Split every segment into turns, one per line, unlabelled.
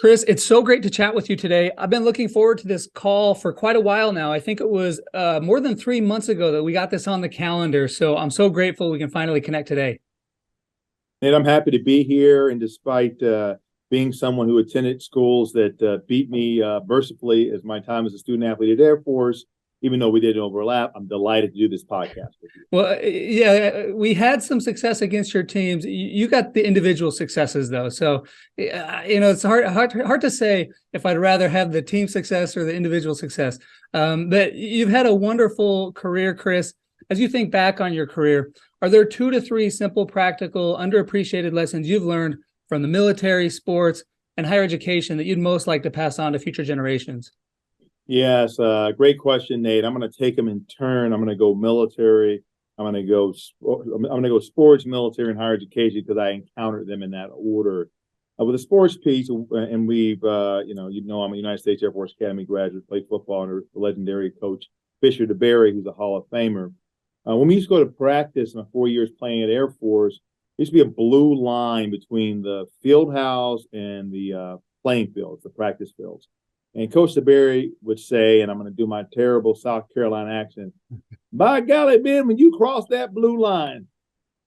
Chris, it's so great to chat with you today. I've been looking forward to this call for quite a while now. I think it was more than 3 months ago that we got this on the calendar. So I'm so grateful we can finally connect today.
And I'm happy to be here. And despite being someone who attended schools that beat me mercifully as my time as a student athlete at Air Force, even though we didn't overlap, I'm delighted to do this podcast with you.
Well, yeah, we had some success against your teams. You got the individual successes, though. So, it's hard to say if I'd rather have the team success or the individual success. But you've had a wonderful career, Chris. As you think back on your career, are there 2 to 3 simple, practical, underappreciated lessons you've learned from the military, sports, and higher education that you'd most like to pass on to future generations?
Yes, great question, Nate. I'm going to take them in turn. I'm going to go military. I'm going to go sports, military, and higher education because I encountered them in that order. With the sports piece, and we've, I'm a United States Air Force Academy graduate, played football under the legendary coach Fisher DeBerry, who's a Hall of Famer. When we used to go to practice in my 4 years playing at Air Force, there used to be a blue line between the field house and the playing fields, the practice fields. And Coach DeBerry would say, and I'm going to do my terrible South Carolina accent, by golly, Ben, when you cross that blue line,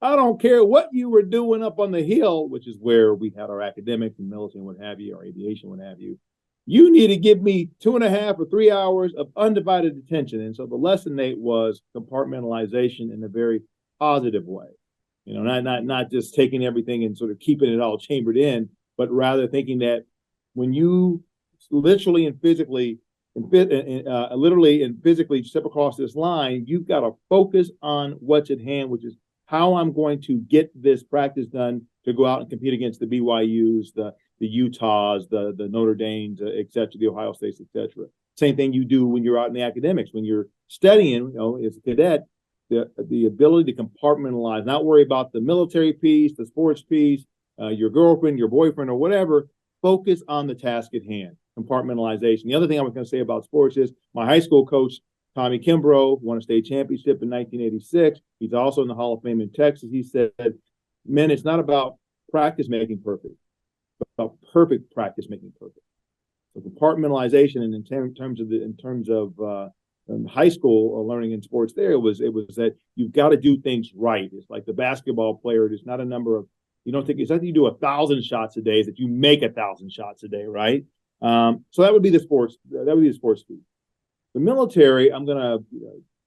I don't care what you were doing up on the hill, which is where we had our academics and military and what have you, or aviation, what have you. You need to give me 2.5 or 3 hours of undivided attention. And so the lesson, Nate, was compartmentalization in a very positive way. Not just taking everything and sort of keeping it all chambered in, but rather thinking that when you literally and physically step across this line, you've got to focus on what's at hand, which is how I'm going to get this practice done to go out and compete against the BYUs, the Utahs, the Notre Dames, et cetera, the Ohio States, et cetera. Same thing you do when you're out in the academics, when you're studying, as a cadet, the ability to compartmentalize, not worry about the military piece, the sports piece, your girlfriend, your boyfriend, or whatever. Focus on the task at hand. Compartmentalization. The other thing I was going to say about sports is my high school coach, Tommy Kimbrough, won a state championship in 1986. He's also in the Hall of Fame in Texas. He said, "Men, it's not about practice making perfect, but about perfect practice making perfect." So compartmentalization, and in terms of high school learning in sports, it was that you've got to do things right. It's like the basketball player. It's not a number of it's not that you do 1,000 shots a day; it's that you make 1,000 shots a day, right? So that would be the sports. That would be the sports piece. The military, I'm going to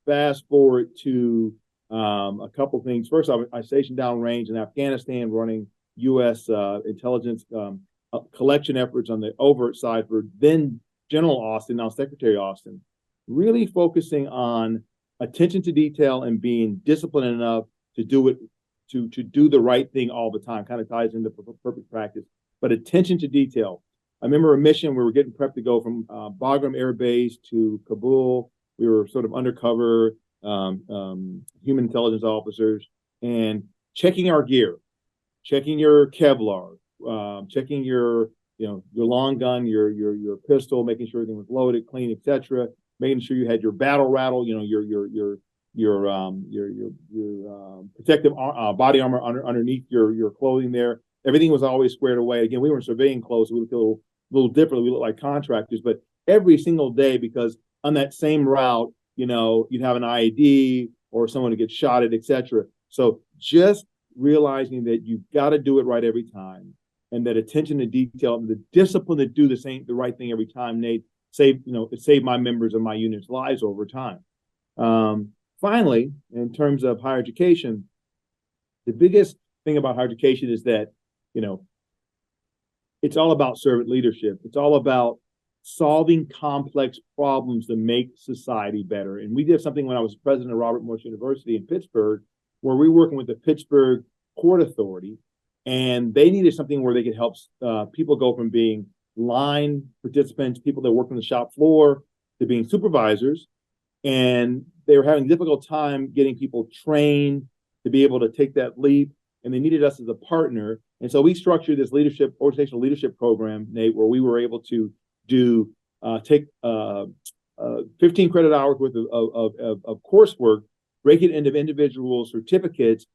fast forward to a couple things. First, I stationed downrange in Afghanistan, running U.S. Intelligence collection efforts on the overt side for then General Austin, now Secretary Austin, really focusing on attention to detail and being disciplined enough to do it, to do the right thing all the time. Kind of ties into perfect practice, but attention to detail. I remember a mission we were getting prepped to go from Bagram Airbase to Kabul. We were sort of undercover human intelligence officers and checking our gear, checking your Kevlar, checking your long gun, your pistol, making sure everything was loaded, clean, etc. Making sure you had your battle rattle, your protective body armor underneath your clothing there. Everything was always squared away. Again, we were in civilian clothes, so we looked a little different. We looked like contractors, but every single day, because on that same route, you'd have an IED or someone to get shot at, etc. So just realizing that you've got to do it right every time, and that attention to detail, and the discipline to do the right thing every time, Nate, it saved my members of my unit's lives over time. Finally, in terms of higher education, the biggest thing about higher education is that it's all about servant leadership. It's all about solving complex problems to make society better. And we did something when I was president of Robert Morris University in Pittsburgh, where we were working with the Pittsburgh Port Authority, and they needed something where they could help people go from being line participants, people that work on the shop floor, to being supervisors. And they were having a difficult time getting people trained to be able to take that leap. And they needed us as a partner. And so we structured this organizational leadership program, Nate, where we were able to take 15 credit hours worth of coursework, break it into individual certificates,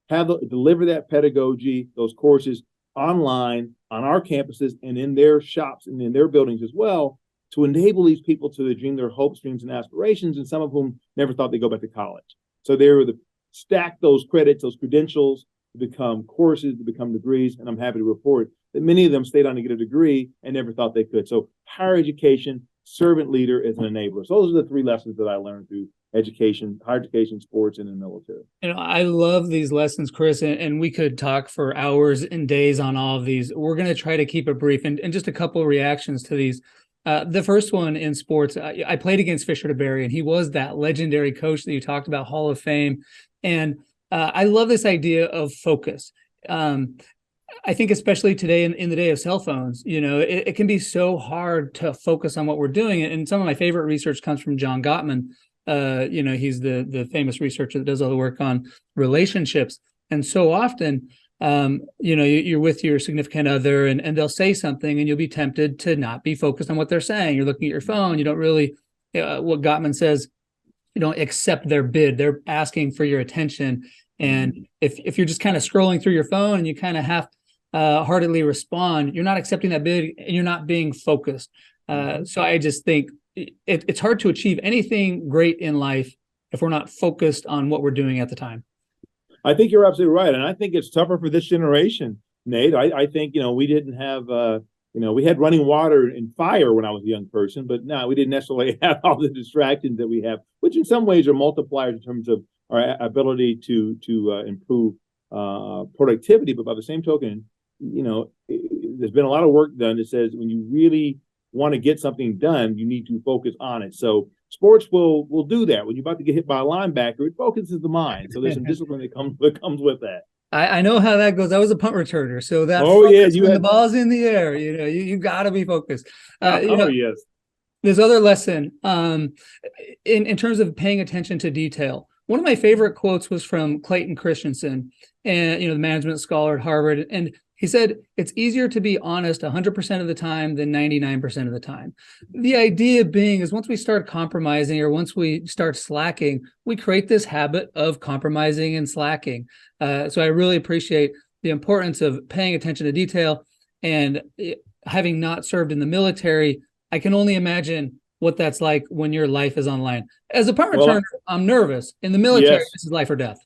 deliver that pedagogy, those courses online on our campuses and in their shops and in their buildings as well, to enable these people to dream their hopes, dreams, and aspirations, and some of whom never thought they'd go back to college. So they were to stack those credits, those credentials, to become courses, to become degrees, and I'm happy to report that many of them stayed on to get a degree and never thought they could. So higher education, servant leader as an enabler. So those are the three lessons that I learned through education, higher education, sports, and in the military.
I love these lessons, Chris, and we could talk for hours and days on all of these. We're going to try to keep it brief, and just a couple of reactions to these. The first one in sports, I played against Fisher DeBerry, and he was that legendary coach that you talked about, Hall of Fame. And I love this idea of focus. I think especially today in the day of cell phones, it can be so hard to focus on what we're doing. And some of my favorite research comes from John Gottman. He's the famous researcher that does all the work on relationships. And so often, you're with your significant other and they'll say something and you'll be tempted to not be focused on what they're saying. You're looking at your phone. You don't really, what Gottman says, you don't accept their bid. They're asking for your attention. And if you're just kind of scrolling through your phone and you kind of half-heartedly respond, you're not accepting that bid and you're not being focused. So I just think it's hard to achieve anything great in life if we're not focused on what we're doing at the time.
I think you're absolutely right. And I think it's tougher for this generation, Nate. I think, we didn't have, we had running water and fire when I was a young person, but no, we didn't necessarily have all the distractions that we have, which in some ways are multipliers in terms of our ability to improve productivity. But by the same token, there's been a lot of work done that says when you really want to get something done, you need to focus on it. So sports will do that. When you're about to get hit by a linebacker, it focuses the mind. So there's some discipline that comes with that.
I know how that goes. I was a punt returner, so that when the ball's in the air, you got to be focused.
Yes.
This other lesson, in terms of paying attention to detail. One of my favorite quotes was from Clayton Christensen, and the management scholar at Harvard, and he said, it's easier to be honest 100% of the time than 99% of the time. The idea being is once we start compromising or once we start slacking, we create this habit of compromising and slacking. So I really appreciate the importance of paying attention to detail. And having not served in the military, I can only imagine what that's like when your life is online. As a punt returner, I'm nervous. In the military, This is life or death.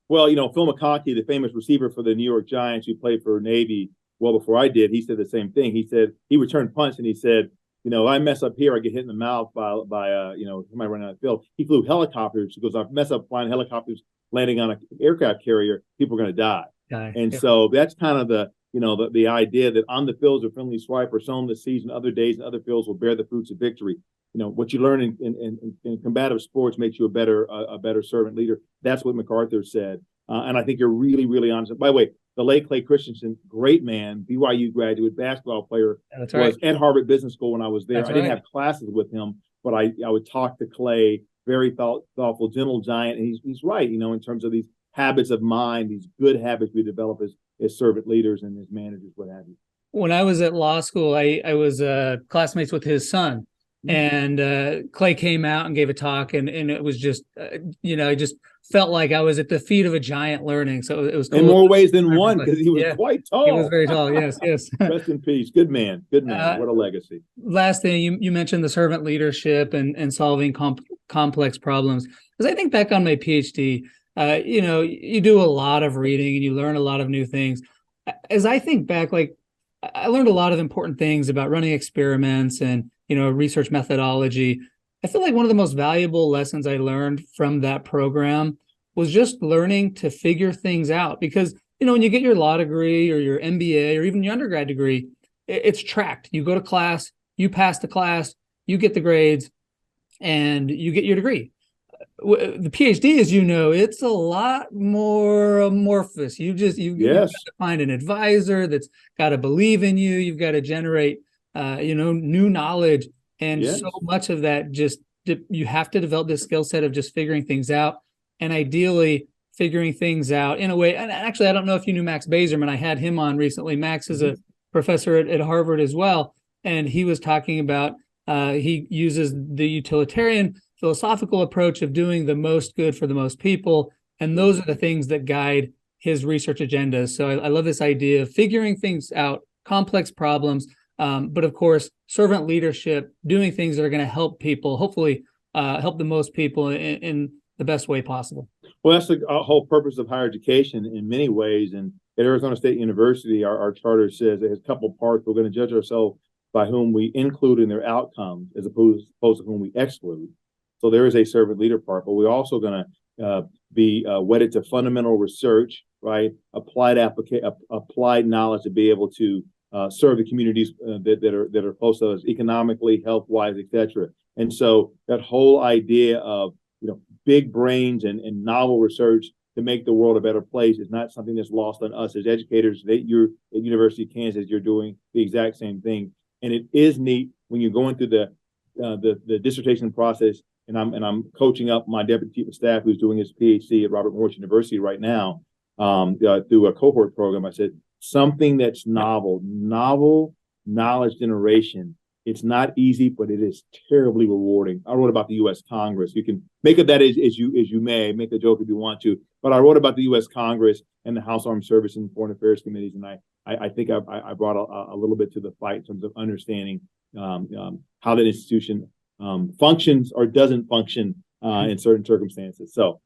Well, Phil McConkey, the famous receiver for the New York Giants, who played for Navy well before I did, he said the same thing. He said he returned punts and he said, I mess up here, I get hit in the mouth by somebody running out of the field. He flew helicopters. He goes, I mess up flying helicopters, landing on an aircraft carrier, people are going to die. So that's kind of the idea that on the fields of friendly swipe or sown the seeds, and other days and other fields will bear the fruits of victory. What you learn in combative sports makes you a better servant leader. That's what MacArthur said. And I think you're really, really honest. By the way, the late Clay Christensen, great man, BYU graduate, basketball player, was at Harvard Business School when I was there. I didn't have classes with him, but I would talk to Clay, very thoughtful, gentle giant. And he's right, in terms of these habits of mind, these good habits we develop as servant leaders and as managers, what have you.
When I was at law school, I was classmates with his son. And Clay came out and gave a talk, and it was just, I just felt like I was at the feet of a giant learning. So it was cool.
In more ways than one, because he was quite tall.
He was very tall. Yes.
Rest in peace. Good man. What a legacy.
Last thing, you mentioned the servant leadership and solving complex problems. As I think back on my PhD, you do a lot of reading and you learn a lot of new things. As I think back, I learned a lot of important things about running experiments and research methodology. I feel like one of the most valuable lessons I learned from that program was just learning to figure things out. Because, when you get your law degree or your MBA or even your undergrad degree, it's tracked. You go to class, you pass the class, you get the grades, and you get your degree. The PhD, as it's a lot more amorphous. You've got to find an advisor that's got to believe in you. You've got to generate new knowledge. And so much of that you have to develop this skill set of just figuring things out, and ideally figuring things out in a way. And actually, I don't know if you knew Max Bazerman. I had him on recently. Max is a professor at Harvard as well. And he was talking about, he uses the utilitarian philosophical approach of doing the most good for the most people. And those are the things that guide his research agendas. So I love this idea of figuring things out complex problems. But of course, servant leadership, doing things that are going to help people, hopefully help the most people in the best way possible.
Well, that's the whole purpose of higher education in many ways. And at Arizona State University, our charter says it has a couple of parts. We're going to judge ourselves by whom we include in their outcomes as opposed to whom we exclude. So there is a servant leader part, but we're also going to be wedded to fundamental research, right? Applied knowledge to be able to serve the communities that are close to us economically, health-wise, et cetera. And so that whole idea of big brains and novel research to make the world a better place is not something that's lost on us as educators. You're at University of Kansas, you're doing the exact same thing. And it is neat when you're going through the dissertation process, and I'm coaching up my deputy chief of staff who's doing his PhD at Robert Morris University right now through a cohort program. I said, something that's novel knowledge generation. It's not easy, but it is terribly rewarding. I wrote about the U.S. Congress. You can make of that as you may, make a joke if you want to, but I wrote about the U.S. Congress and the House Armed Services and Foreign Affairs Committees, and I think I brought a little bit to the fight in terms of understanding how that institution functions or doesn't function in certain circumstances. So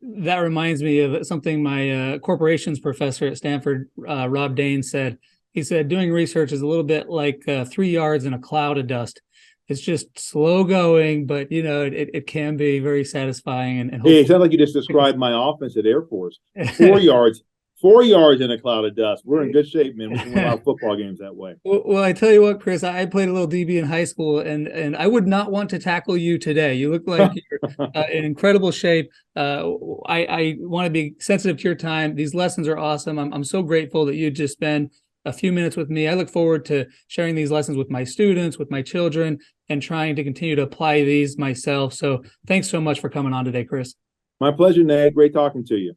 that reminds me of something my corporations professor at Stanford, Rob Dane, said. He said, doing research is a little bit like 3 yards in a cloud of dust. It's just slow going, but it can be very satisfying. And
hey, it sounds like you just described my offense at Air Force. 4 yards. 4 yards in a cloud of dust. We're in good shape, man. We can win a lot of football games that way.
Well, I tell you what, Chris, I played a little DB in high school, and I would not want to tackle you today. You look like you're in incredible shape. I want to be sensitive to your time. These lessons are awesome. I'm so grateful that you just spend a few minutes with me. I look forward to sharing these lessons with my students, with my children, and trying to continue to apply these myself. So thanks so much for coming on today, Chris.
My pleasure, Nate. Great talking to you.